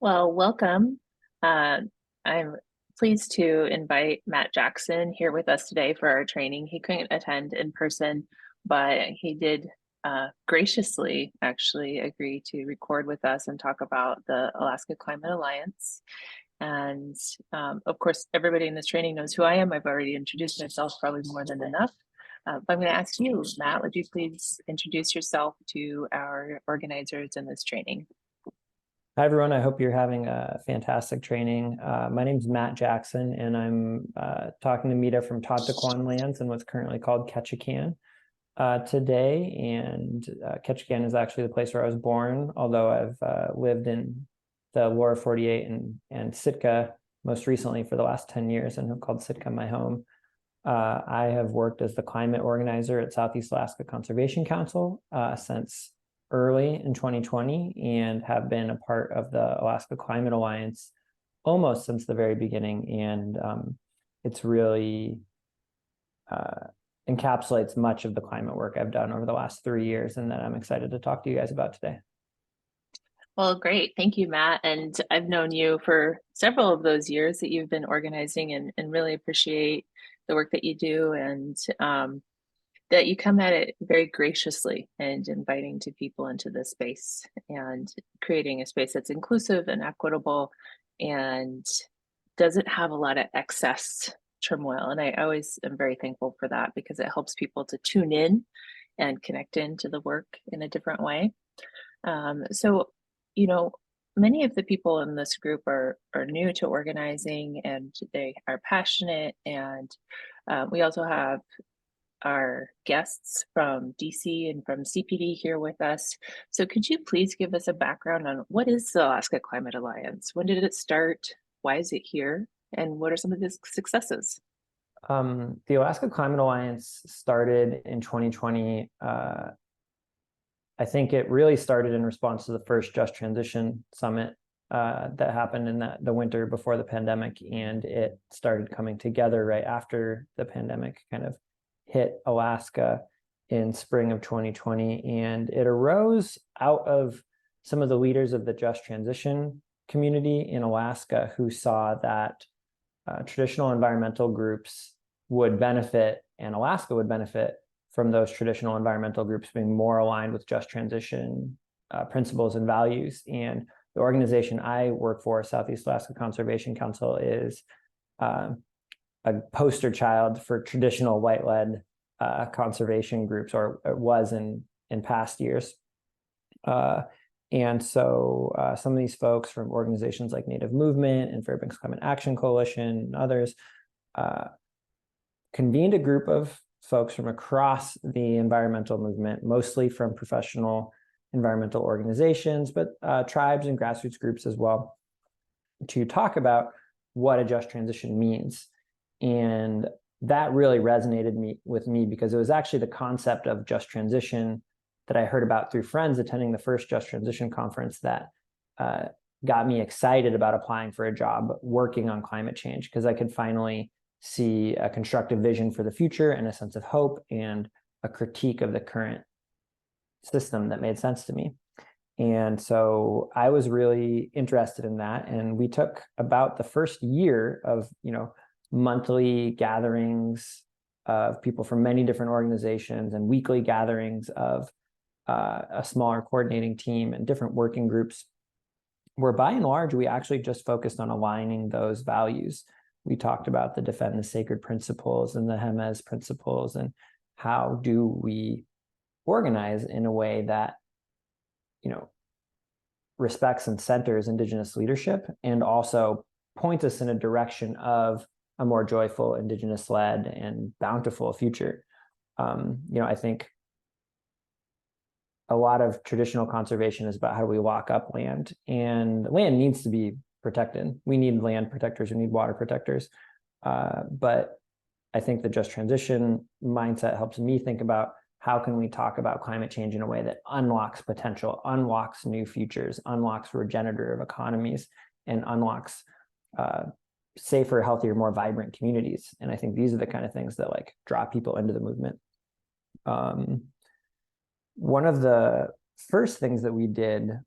Well, welcome. I'm pleased to invite Matt Jackson here with us today for our training. He couldn't attend in person, but he did graciously actually agree to record with us and talk about the Alaska Climate Alliance. And of course, everybody in this training knows who I am. I've already introduced myself, probably more than enough. But I'm going to ask you, Matt, would you please introduce yourself to our organizers in this training? Hi, everyone. I hope you're having a fantastic training. My name is Matt Jackson, and I'm talking to Meda from Tautaquan lands in what's currently called Ketchikan today. And Ketchikan is actually the place where I was born, although I've lived in the lower 48 and Sitka most recently for the last 10 years and have called Sitka my home. I have worked as the climate organizer at Southeast Alaska Conservation Council since early in 2020 and have been a part of the Alaska Climate Alliance almost since the very beginning. And it's really encapsulates much of the climate work I've done over the last 3 years and that I'm excited to talk to you guys about today. Well, great. Thank you, Matt. And I've known you for several of those years that you've been organizing and really appreciate the work that you do and that you come at it very graciously and inviting to people into this space and creating a space that's inclusive and equitable and doesn't have a lot of excess turmoil. And I always am very thankful for that because it helps people to tune in and connect into the work in a different way. So, you know, many of the people in this group are new to organizing and they are passionate. And we also have our guests from DC and from CPD here with us. So could you please give us a background on what is the Alaska Climate Alliance? When did it start? Why is it here? And what are some of the successes? The Alaska Climate Alliance started in 2020. I think it really started in response to the first Just Transition Summit that happened in the winter before the pandemic, and it started coming together right after the pandemic kind of hit Alaska in spring of 2020. And it arose out of some of the leaders of the Just Transition community in Alaska who saw that traditional environmental groups would benefit and Alaska would benefit from those traditional environmental groups being more aligned with Just Transition principles and values. And the organization I work for, Southeast Alaska Conservation Council, is a poster child for traditional white-led conservation groups, or it was in past years. And so some of these folks from organizations like Native Movement and Fairbanks Climate Action Coalition and others convened a group of folks from across the environmental movement, mostly from professional environmental organizations, but tribes and grassroots groups as well, to talk about what a just transition means. And that really resonated with me because it was actually the concept of just transition that I heard about through friends attending the first Just Transition conference that got me excited about applying for a job working on climate change, because I could finally see a constructive vision for the future and a sense of hope and a critique of the current system that made sense to me. And so I was really interested in that. And we took about the first year of, monthly gatherings of people from many different organizations and weekly gatherings of a smaller coordinating team and different working groups, where by and large, we actually just focused on aligning those values. We talked about the Defend the Sacred principles and the HEMES principles, and how do we organize in a way that, respects and centers Indigenous leadership and also points us in a direction of a more joyful, Indigenous-led and bountiful future. I think a lot of traditional conservation is about how do we lock up land, and land needs to be protected. We need land protectors, we need water protectors. But I think the just transition mindset helps me think about how can we talk about climate change in a way that unlocks potential, unlocks new futures, unlocks regenerative economies, and unlocks safer, healthier, more vibrant communities. And I think these are the kind of things that draw people into the movement. One of the first things that we did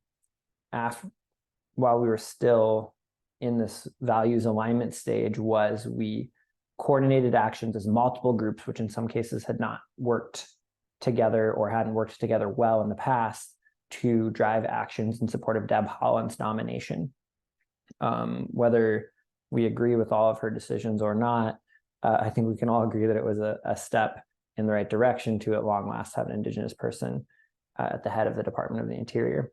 while we were still in this values alignment stage, was we coordinated actions as multiple groups, which in some cases had not worked together or hadn't worked together well in the past, to drive actions in support of Deb Haaland's nomination. Whether we agree with all of her decisions or not, I think we can all agree that it was a step in the right direction to at long last have an Indigenous person at the head of the Department of the Interior.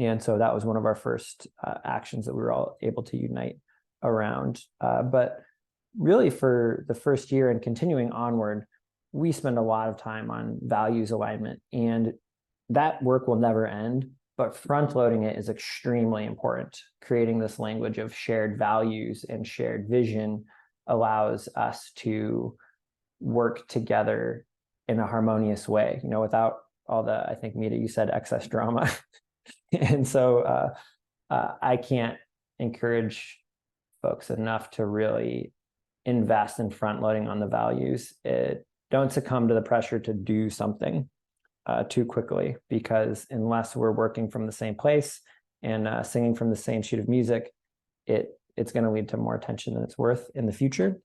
And so that was one of our first actions that we were all able to unite around. But really for the first year and continuing onward, we spend a lot of time on values alignment, and that work will never end, but front loading it is extremely important. Creating this language of shared values and shared vision allows us to work together in a harmonious way, without all the, I think, Meda, you said excess drama. And so I can't encourage folks enough to really invest in front loading on the values. Don't succumb to the pressure to do something too quickly, because unless we're working from the same place and singing from the same sheet of music, it's going to lead to more attention than it's worth in the future.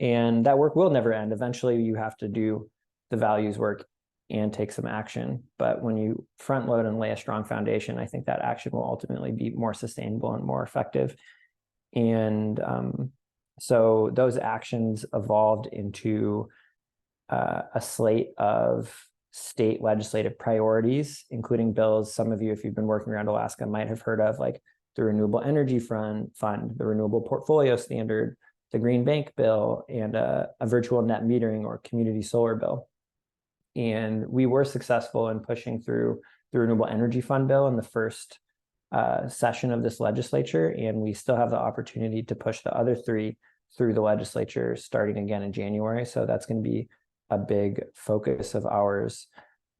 And that work will never end. Eventually, you have to do the values work and take some action. But when you front load and lay a strong foundation, I think that action will ultimately be more sustainable and more effective. And so those actions evolved into a slate of state legislative priorities, including bills some of you, if you've been working around Alaska, might have heard of, like the Renewable Energy Fund, the Renewable Portfolio Standard, the Green Bank Bill, and a virtual net metering or community solar bill. And we were successful in pushing through the Renewable Energy Fund bill in the first session of this legislature, and we still have the opportunity to push the other three through the legislature starting again in January. So that's going to be a big focus of ours.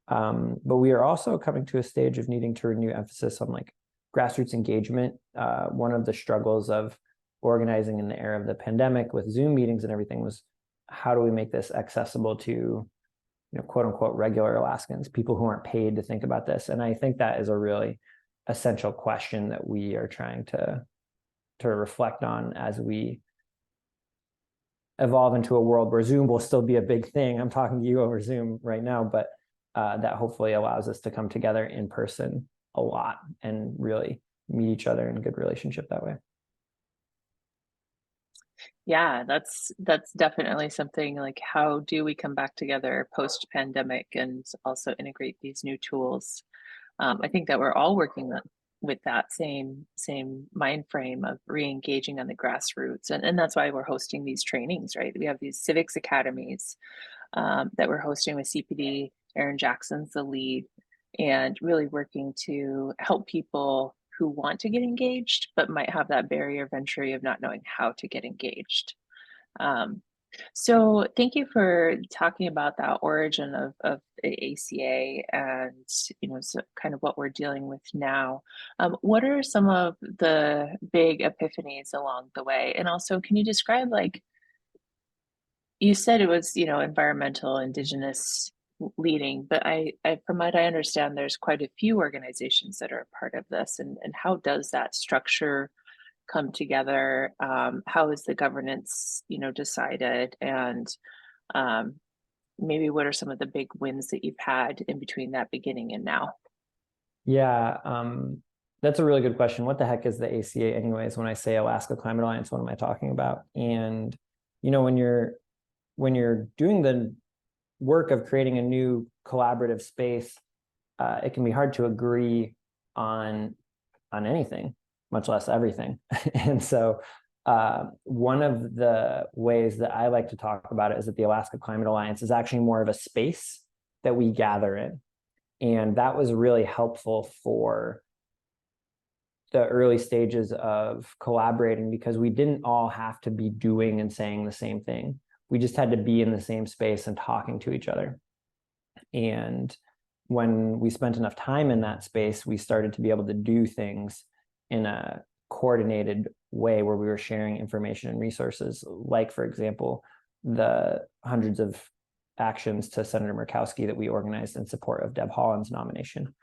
But we are also coming to a stage of needing to renew emphasis on like grassroots engagement. One of the struggles of organizing in the era of the pandemic with Zoom meetings and everything was, how do we make this accessible to, quote unquote, regular Alaskans, people who aren't paid to think about this? And I think that is a really essential question that we are trying to reflect on as we evolve into a world where Zoom will still be a big thing. I'm talking to you over Zoom right now, but that hopefully allows us to come together in person a lot and really meet each other in a good relationship that way. Yeah, that's definitely something. Like, how do we come back together post pandemic and also integrate these new tools? I think that we're all working with that same mind frame of re-engaging on the grassroots, and that's why we're hosting these trainings, right? We have these civics academies that we're hosting with CPD. Aaron Jackson's the lead, and really working to help people who want to get engaged but might have that barrier of entry of not knowing how to get engaged. Um, so thank you for talking about that origin of the ACA and so kind of what we're dealing with now. What are some of the big epiphanies along the way? And also, can you describe, like, you said it was environmental, Indigenous leading, but I from what I understand, there's quite a few organizations that are a part of this, and how does that structure come together? How is the governance decided, and maybe what are some of the big wins that you've had in between that beginning and now? Yeah, that's a really good question. What the heck is the ACA anyways? When I say Alaska Climate Alliance, what am I talking about? And when you're doing the work of creating a new collaborative space, it can be hard to agree on anything, much less everything. And so one of the ways that I like to talk about it is that the Alaska Climate Alliance is actually more of a space that we gather in. And that was really helpful for the early stages of collaborating, because we didn't all have to be doing and saying the same thing. We just had to be in the same space and talking to each other. And when we spent enough time in that space, we started to be able to do things in a coordinated way where we were sharing information and resources, like, for example, the hundreds of actions to Senator Murkowski that we organized in support of Deb Haaland's nomination.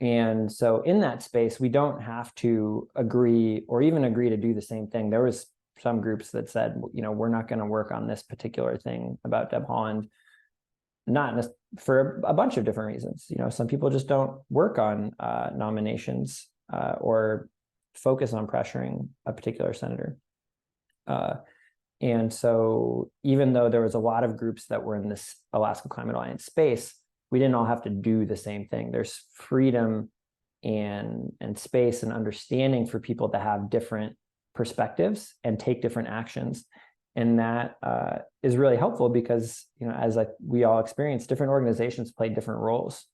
And so in that space, we don't have to agree or even agree to do the same thing. There was some groups that said, we're not going to work on this particular thing about Deb Haaland, not for a bunch of different reasons. Some people just don't work on nominations or focus on pressuring a particular senator. And so even though there was a lot of groups that were in this Alaska Climate Alliance space, we didn't all have to do the same thing. There's freedom and space and understanding for people to have different perspectives and take different actions. And that is really helpful because, as we all experience, different organizations play different roles.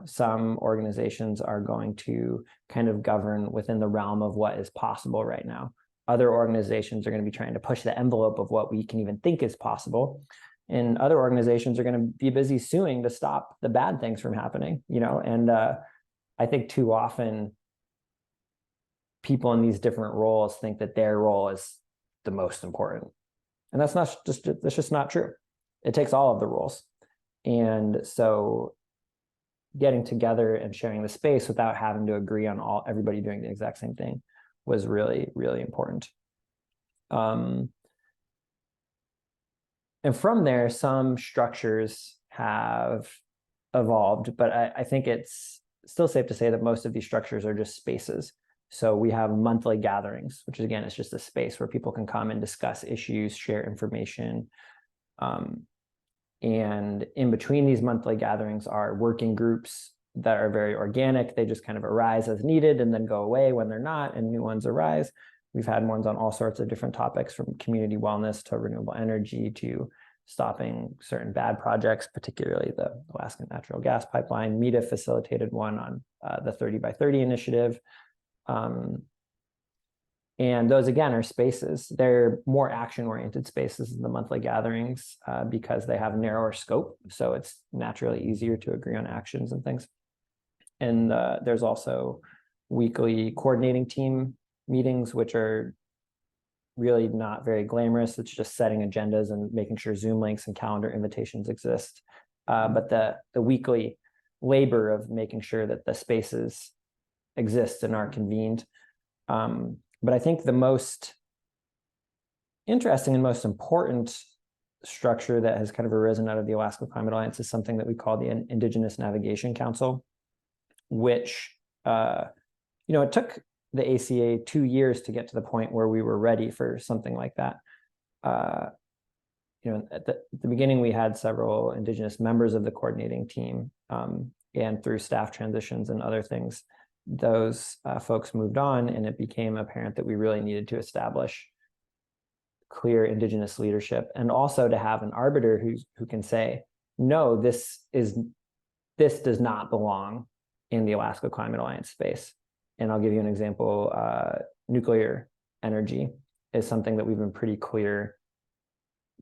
Some organizations are going to kind of govern within the realm of what is possible right now. Other organizations are going to be trying to push the envelope of what we can even think is possible. And other organizations are going to be busy suing to stop the bad things from happening, and I think too often people in these different roles think that their role is the most important. And that's just not true. It takes all of the roles. And so getting together and sharing the space without having to agree on everybody doing the exact same thing was really, really important. And from there, some structures have evolved, but I think it's still safe to say that most of these structures are just spaces. So we have monthly gatherings, which again, is just a space where people can come and discuss issues, share information. And in between these monthly gatherings are working groups that are very organic. They just kind of arise as needed and then go away when they're not, and new ones arise. We've had ones on all sorts of different topics, from community wellness to renewable energy to stopping certain bad projects, particularly the Alaskan natural gas pipeline. Meda facilitated one on the 30 by 30 initiative. And those, again, are spaces. They're more action-oriented spaces than the monthly gatherings because they have narrower scope. So it's naturally easier to agree on actions and things. And there's also weekly coordinating team meetings, which are really not very glamorous. It's just setting agendas and making sure Zoom links and calendar invitations exist. But the weekly labor of making sure that the spaces exist and are convened. But I think the most interesting and most important structure that has kind of arisen out of the Alaska Climate Alliance is something that we call the Indigenous Navigation Council, which, it took the ACA 2 years to get to the point where we were ready for something like that. At the beginning, we had several Indigenous members of the coordinating team, and through staff transitions and other things, those folks moved on, and it became apparent that we really needed to establish clear Indigenous leadership, and also to have an arbiter who can say, no, this does not belong in the Alaska Climate Alliance space. And I'll give you an example. Nuclear energy is something that we've been pretty clear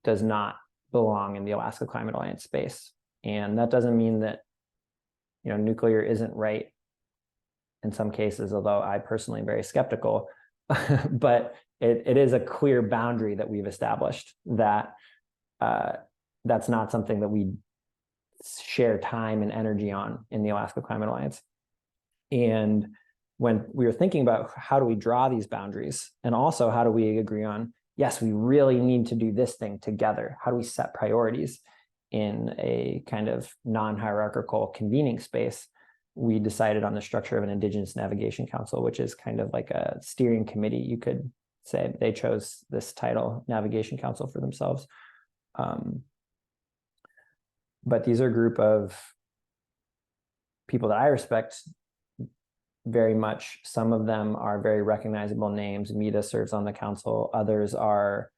does not belong in the Alaska Climate Alliance space. And that doesn't mean that nuclear isn't right in some cases, although I personally am very skeptical, but it is a clear boundary that we've established that that's not something that we share time and energy on in the Alaska Climate Alliance. And when we were thinking about how do we draw these boundaries, and also how do we agree on, yes, we really need to do this thing together. How do we set priorities in a kind of non-hierarchical convening space? We decided on the structure of an Indigenous Navigation Council, which is kind of like a steering committee. You could say they chose this title, Navigation Council, for themselves. But these are a group of people that I respect very much. Some of them are very recognizable names. Meda serves on the council. Others are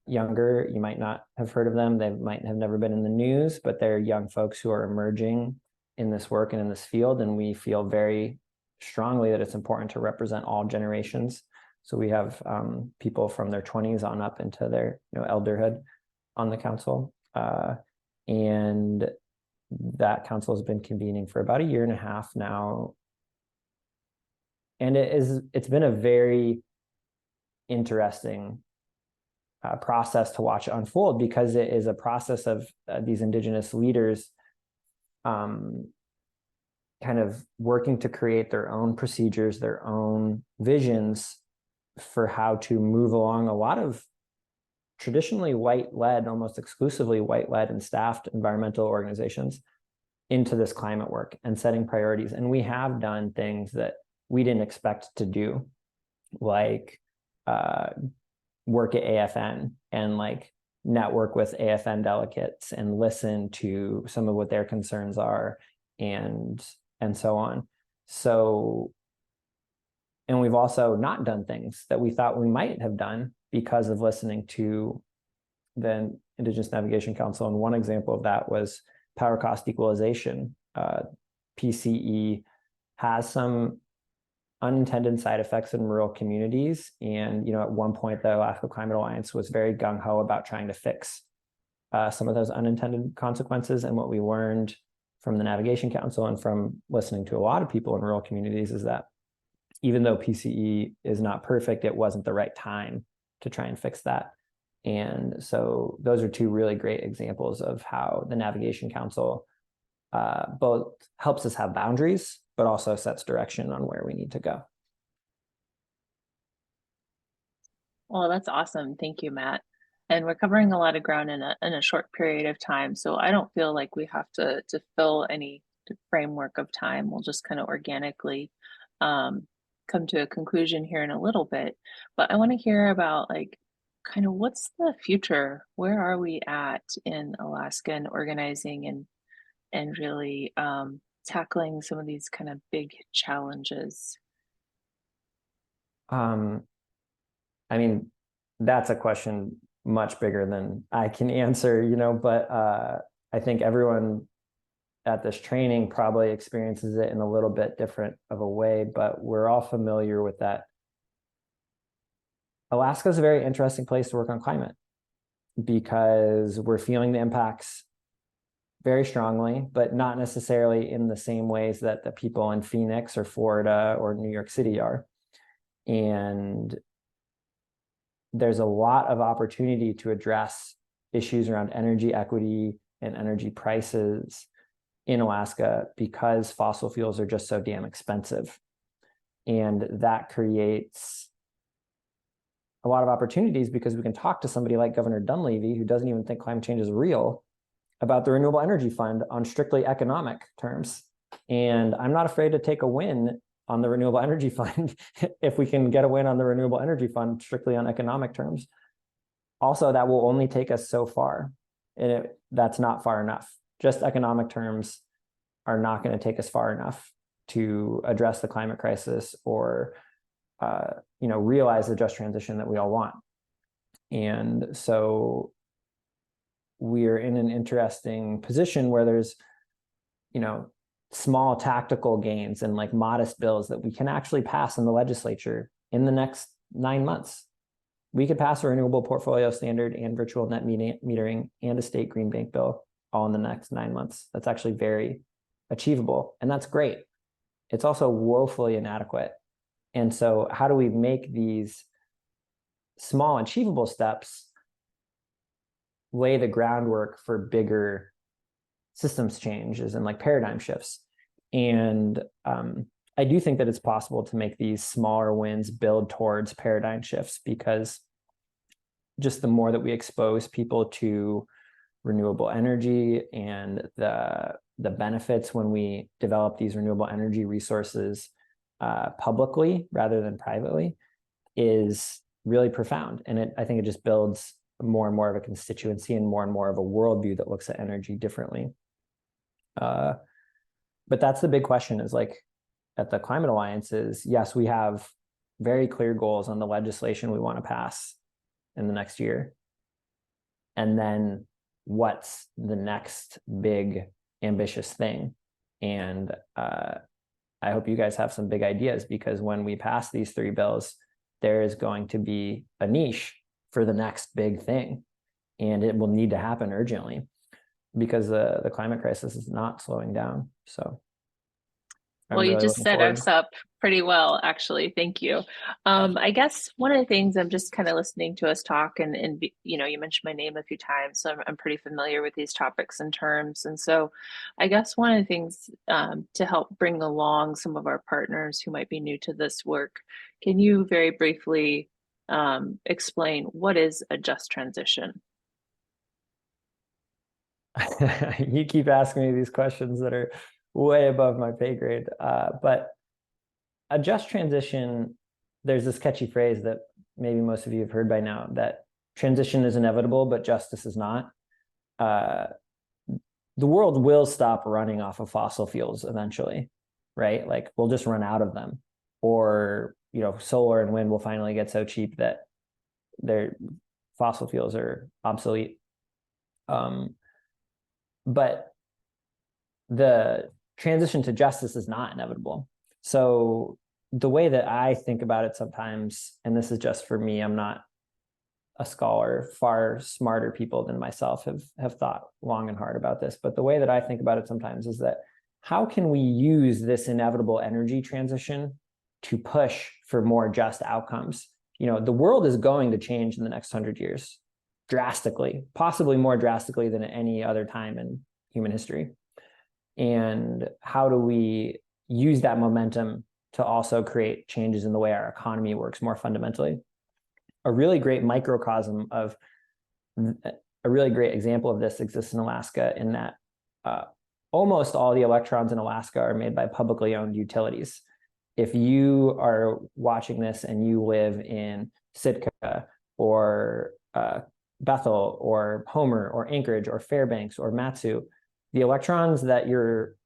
younger. You might not have heard of them. They might have never been in the news, but they're young folks who are emerging in this work and in this field. And we feel very strongly that it's important to represent all generations. So we have people from their 20s on up into their elderhood on the council. And that council has been convening for about 1.5 years now. And it's been a very interesting process to watch unfold, because it is a process of these Indigenous leaders kind of working to create their own procedures, their own visions for how to move along a lot of traditionally white-led, almost exclusively white-led and staffed environmental organizations into this climate work and setting priorities. And we have done things that we didn't expect to do, like work at AFN and like network with AFN delegates and listen to some of what their concerns are and so on. So, and we've also not done things that we thought we might have done because of listening to the Indigenous Navigation Council. And one example of that was power cost equalization. PCE has some unintended side effects in rural communities. And, at one point, the Alaska Climate Alliance was very gung-ho about trying to fix some of those unintended consequences. And what we learned from the Navigation Council and from listening to a lot of people in rural communities is that even though PCE is not perfect, it wasn't the right time to try and fix that. And so those are two really great examples of how the Navigation Council both helps us have boundaries, but also sets direction on where we need to go. Well, that's awesome. Thank you, Matt. And we're covering a lot of ground in a short period of time. So I don't feel like we have to fill any framework of time. We'll just kind of organically come to a conclusion here in a little bit. But I want to hear about like kind of what's the future? Where are we at in Alaskan organizing and really tackling some of these kind of big challenges? I mean, that's a question much bigger than I can answer, but I think everyone at this training probably experiences it in a little bit different of a way, but we're all familiar with that. Alaska is a very interesting place to work on climate because we're feeling the impacts very strongly, but not necessarily in the same ways that the people in Phoenix or Florida or New York City are. And there's a lot of opportunity to address issues around energy equity and energy prices in Alaska because fossil fuels are just so damn expensive. And that creates a lot of opportunities because we can talk to somebody like Governor Dunleavy, who doesn't even think climate change is real, about the Renewable Energy Fund on strictly economic terms. And I'm not afraid to take a win on the Renewable Energy Fund if we can get a win on the Renewable Energy Fund strictly on economic terms. Also, that will only take us so far, and that's not far enough. Just economic terms are not going to take us far enough to address the climate crisis or realize the just transition that we all want. And so we're in an interesting position where there's, small tactical gains and like modest bills that we can actually pass in the legislature in the next 9 months. We could pass a renewable portfolio standard and virtual net metering and a state green bank bill all in the next 9 months. That's actually very achievable, and that's great. It's also woefully inadequate. And so how do we make these small achievable steps lay the groundwork for bigger systems changes and like paradigm shifts? And I do think that it's possible to make these smaller wins build towards paradigm shifts, because just the more that we expose people to renewable energy and the benefits when we develop these renewable energy resources publicly rather than privately is really profound. And I think it just builds more and more of a constituency and more of a worldview that looks at energy differently. But that's the big question, is like at the Climate Alliance is, yes, we have very clear goals on the legislation we want to pass in the next year. And then what's the next big ambitious thing? And I hope you guys have some big ideas, because when we pass these 3 bills, there is going to be a niche for the next big thing. And it will need to happen urgently, because the climate crisis is not slowing down. So, Well, I'm you really just looking set forward. us up pretty well, actually. Thank you. I guess one of the things I'm just kind of listening to us talk, you know, you mentioned my name a few times, so I'm pretty familiar with these topics and terms. And so, I guess one of the things to help bring along some of our partners who might be new to this work, can you very briefly explain what is a just transition? You keep asking me these questions that are way above my pay grade. But a just transition, there's this catchy phrase that maybe most of you have heard by now, that transition is inevitable, but justice is not. Uh, the world will stop running off of fossil fuels eventually, right? Like we'll just run out of them. Or, you know, solar and wind will finally get so cheap that their fossil fuels are obsolete. But the transition to justice is not inevitable. So the way that I think about it sometimes, and this is just for me, I'm not a scholar, far smarter people than myself have thought long and hard about this. But the way that I think about it sometimes is that how can we use this inevitable energy transition to push for more just outcomes? You know, the world is going to change in the next 100 years drastically, possibly more drastically than at any other time in human history. And how do we use that momentum to also create changes in the way our economy works more fundamentally? A really great microcosm of a really great example of this exists in Alaska, in that almost all the electrons in Alaska are made by publicly owned utilities. If you are watching this and you live in Sitka or Bethel or Homer or Anchorage or Fairbanks or Matsu, the electrons that you're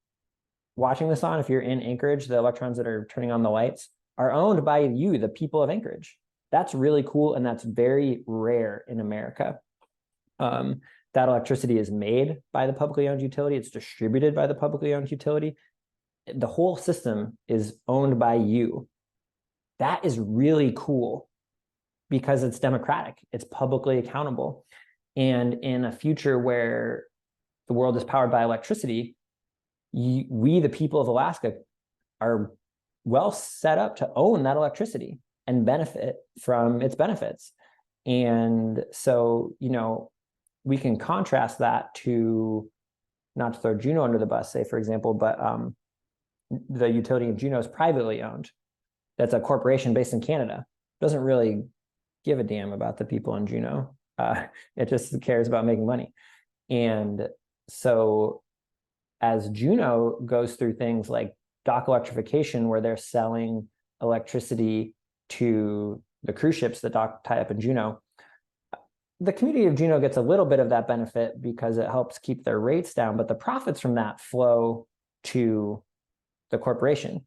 watching this on, if you're in Anchorage, the electrons that are turning on the lights are owned by you, the people of Anchorage. That's really cool, and that's very rare in America. That electricity is made by the publicly owned utility. It's distributed by the publicly owned utility. The whole system is owned by you. That is really cool because it's democratic. It's publicly accountable. And in a future where the world is powered by electricity, we, the people of Alaska, are well set up to own that electricity and benefit from its benefits. And so, you know, we can contrast that to, not to throw Juneau under the bus, say, for example, but the utility in Juneau is privately owned. That's a corporation based in Canada. Doesn't really give a damn about the people in Juneau. It just cares about making money. And so as Juneau goes through things like dock electrification, where they're selling electricity to the cruise ships that tie up in Juneau, the community of Juneau gets a little bit of that benefit because it helps keep their rates down, but the profits from that flow to the corporation.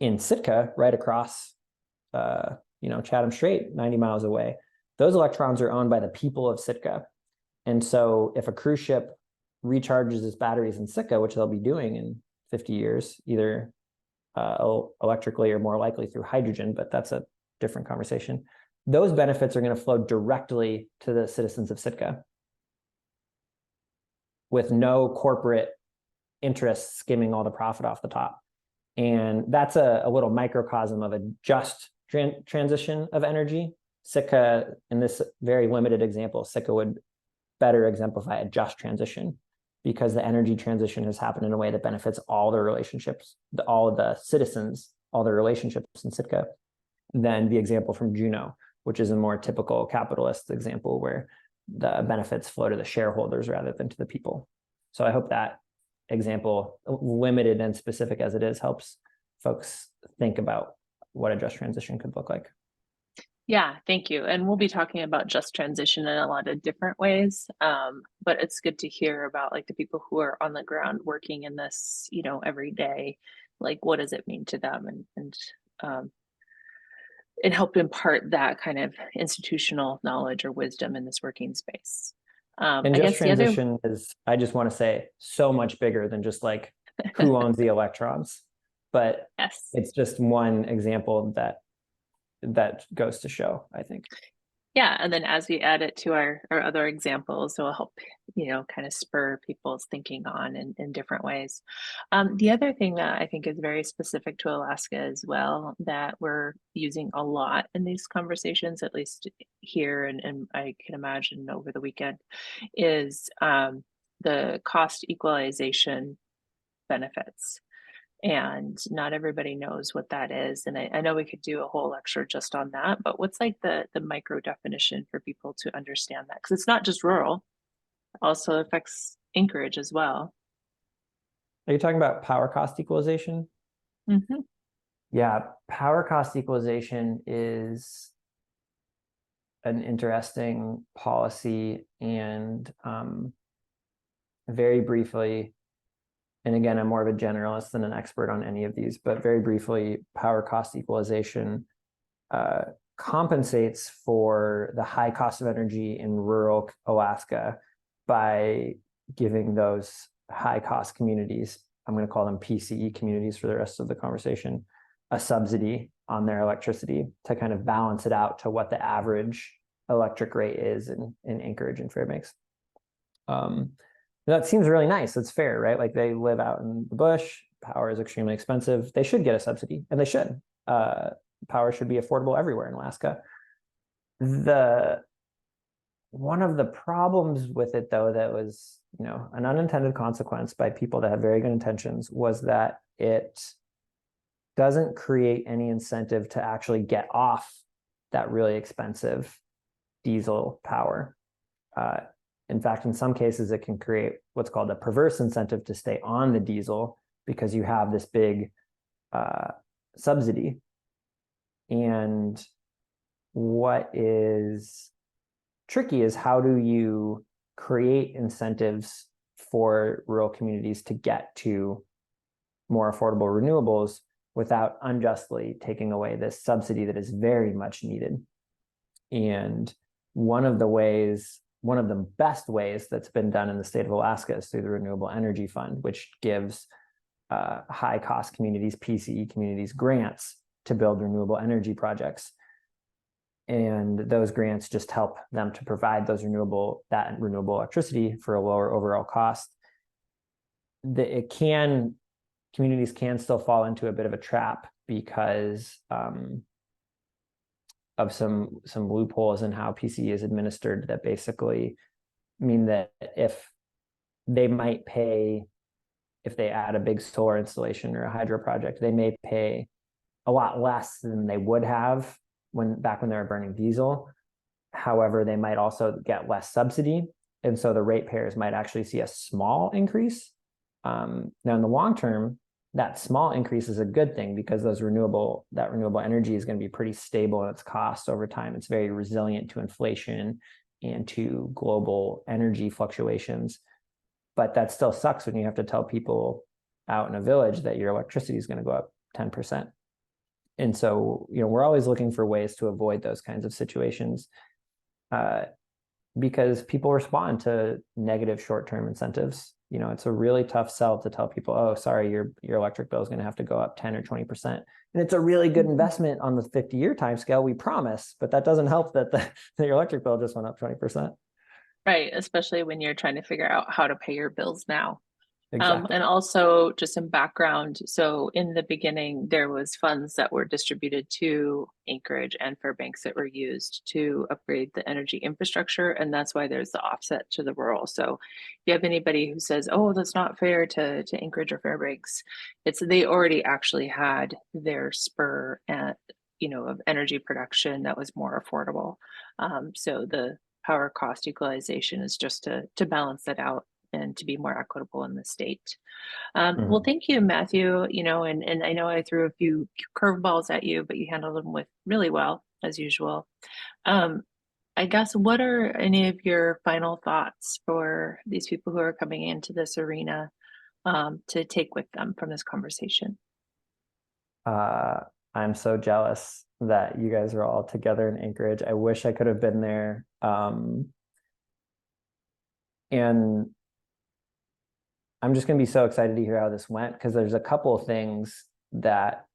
In Sitka, right across, Chatham Strait, 90 miles away, those electrons are owned by the people of Sitka. And so if a cruise ship recharges its batteries in Sitka, which they'll be doing in 50 years, either electrically or more likely through hydrogen, but that's a different conversation. Those benefits are going to flow directly to the citizens of Sitka with no corporate interests skimming all the profit off the top. And that's a little microcosm of a just transition of energy. Sitka, in this very limited example, Sitka would better exemplify a just transition, because the energy transition has happened in a way that benefits all the relationships, all of the citizens, all the relationships in Sitka, than the example from Juneau, which is a more typical capitalist example where the benefits flow to the shareholders rather than to the people. So I hope that example, limited and specific as it is, helps folks think about what a just transition could look like. Yeah, thank you. And we'll be talking about just transition in a lot of different ways. But it's good to hear about like the people who are on the ground working in this, you know, every day. Like, what does it mean to them, and help impart that kind of institutional knowledge or wisdom in this working space. And I just guess the other, transition is, I just want to say, so much bigger than just like who owns the electrons, but yes. it's just one example that goes to show, I think. Yeah, and then as we add it to our other examples, it will help, kind of spur people's thinking on in different ways. The other thing that I think is very specific to Alaska as well, that we're using a lot in these conversations, at least here, and I can imagine over the weekend, is the cost equalization benefits. And not everybody knows what that is. And I know we could do a whole lecture just on that, but what's like the micro definition for people to understand that? Because it's not just rural, it also affects Anchorage as well. Are you talking about power cost equalization? Hmm. Yeah, power cost equalization is an interesting policy, and very briefly, and again, I'm more of a generalist than an expert on any of these, but very briefly, power cost equalization uh, compensates for the high cost of energy in rural Alaska by giving those high cost communities, I'm going to call them PCE communities for the rest of the conversation, a subsidy on their electricity to kind of balance it out to what the average electric rate is in Anchorage and Fairbanks. That seems really nice. It's fair, right? Like they live out in the bush. Power is extremely expensive. They should get a subsidy, and they should. Power should be affordable everywhere in Alaska. The one of the problems with it, though, that was an unintended consequence by people that had very good intentions, was that it doesn't create any incentive to actually get off that really expensive diesel power. In fact, in some cases, it can create what's called a perverse incentive to stay on the diesel because you have this big subsidy. And what is tricky is, how do you create incentives for rural communities to get to more affordable renewables without unjustly taking away this subsidy that is very much needed? And one of the best ways that's been done in the state of Alaska is through the Renewable Energy Fund, which gives high cost communities, PCE communities, grants to build renewable energy projects. And those grants just help them to provide renewable electricity for a lower overall cost. Communities can still fall into a bit of a trap because of some loopholes in how PCE is administered that basically mean that if they add a big solar installation or a hydro project, they may pay a lot less than they would have back when they were burning diesel. However, they might also get less subsidy. And so the ratepayers might actually see a small increase. Now, in the long term, that small increase is a good thing because that renewable energy is going to be pretty stable in its cost over time. It's very resilient to inflation and to global energy fluctuations. But that still sucks when you have to tell people out in a village that your electricity is going to go up 10%. And so, we're always looking for ways to avoid those kinds of situations because people respond to negative short-term incentives. It's a really tough sell to tell people, oh, sorry, your electric bill is going to have to go up 10 or 20%. And it's a really good investment on the 50-year time scale, we promise, but that doesn't help that your electric bill just went up 20%. Right, especially when you're trying to figure out how to pay your bills now. Exactly. And also just some background. So in the beginning, there was funds that were distributed to Anchorage and Fairbanks that were used to upgrade the energy infrastructure. And that's why there's the offset to the rural. So if you have anybody who says, oh, that's not fair to Anchorage or Fairbanks, they already actually had their spur of energy production that was more affordable. So the power cost equalization is just to balance that out and to be more equitable in the state. Well, Mhm. thank you, Matthew. And I know I threw a few curveballs at you, but you handled them with really well, as usual. Um, I guess, what are any of your final thoughts for these people who are coming into this arena to take with them from this conversation? Uh, I'm so jealous that you guys are all together in Anchorage. I wish I could have been there. And I'm just going to be so excited to hear how this went, because there's a couple of things that,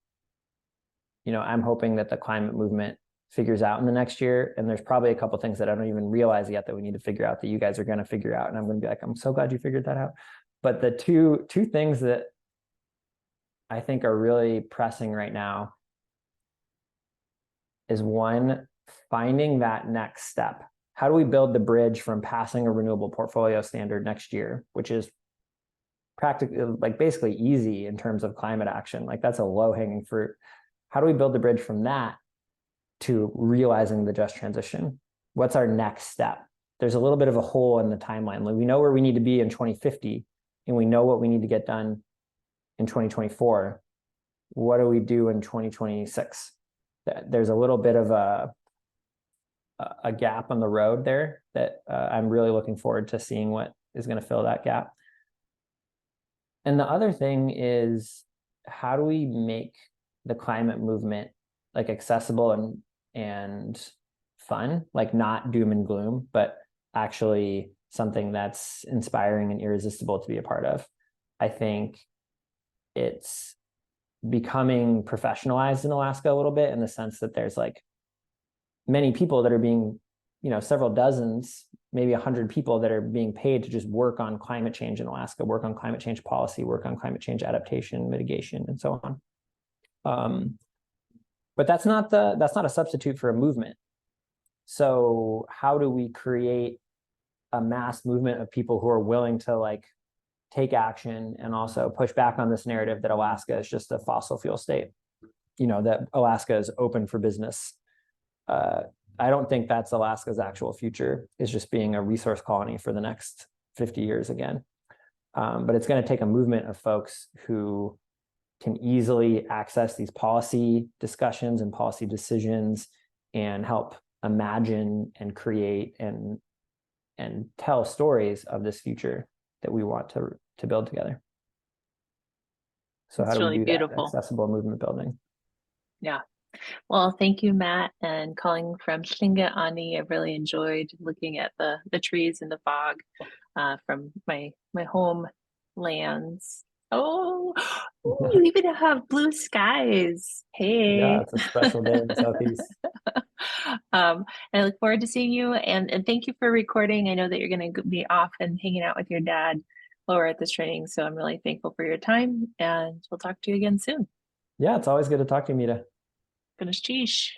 I'm hoping that the climate movement figures out in the next year. And there's probably a couple things that I don't even realize yet that we need to figure out that you guys are going to figure out. And I'm going to be like, I'm so glad you figured that out. But the two things that I think are really pressing right now is one, finding that next step. How do we build the bridge from passing a renewable portfolio standard next year, which is practically like basically easy in terms of climate action? Like that's a low hanging fruit. How do we build the bridge from that to realizing the just transition? What's our next step? There's a little bit of a hole in the timeline. Like we know where we need to be in 2050, and we know what we need to get done in 2024. What do we do in 2026? There's a little bit of a gap on the road there that I'm really looking forward to seeing what is going to fill that gap. And the other thing is, how do we make the climate movement like accessible and fun, like not doom and gloom, but actually something that's inspiring and irresistible to be a part of? I think it's becoming professionalized in Alaska a little bit, in the sense that there's like many people that are being, several dozens, maybe 100 people that are being paid to just work on climate change in Alaska, work on climate change policy, work on climate change adaptation, mitigation, and so on. But that's not a substitute for a movement. So how do we create a mass movement of people who are willing to like take action and also push back on this narrative that Alaska is just a fossil fuel state, that Alaska is open for business? I don't think that's Alaska's actual future, is just being a resource colony for the next 50 years again. But it's going to take a movement of folks who can easily access these policy discussions and policy decisions and help imagine and create and tell stories of this future that we want to build together. So how It's do we really do that? beautiful. Accessible movement building. Yeah. Well, thank you, Matt. And calling from Ani, I've really enjoyed looking at the trees and the fog from my home lands. Oh, ooh, you even have blue skies. Yeah, Hey. it's a special day in the Southeast. I look forward to seeing you, and thank you for recording. I know that you're going to be off and hanging out with your dad lower at this training, so I'm really thankful for your time, and we'll talk to you again soon. Yeah, it's always good to talk to you, Meda. Finish cheesh.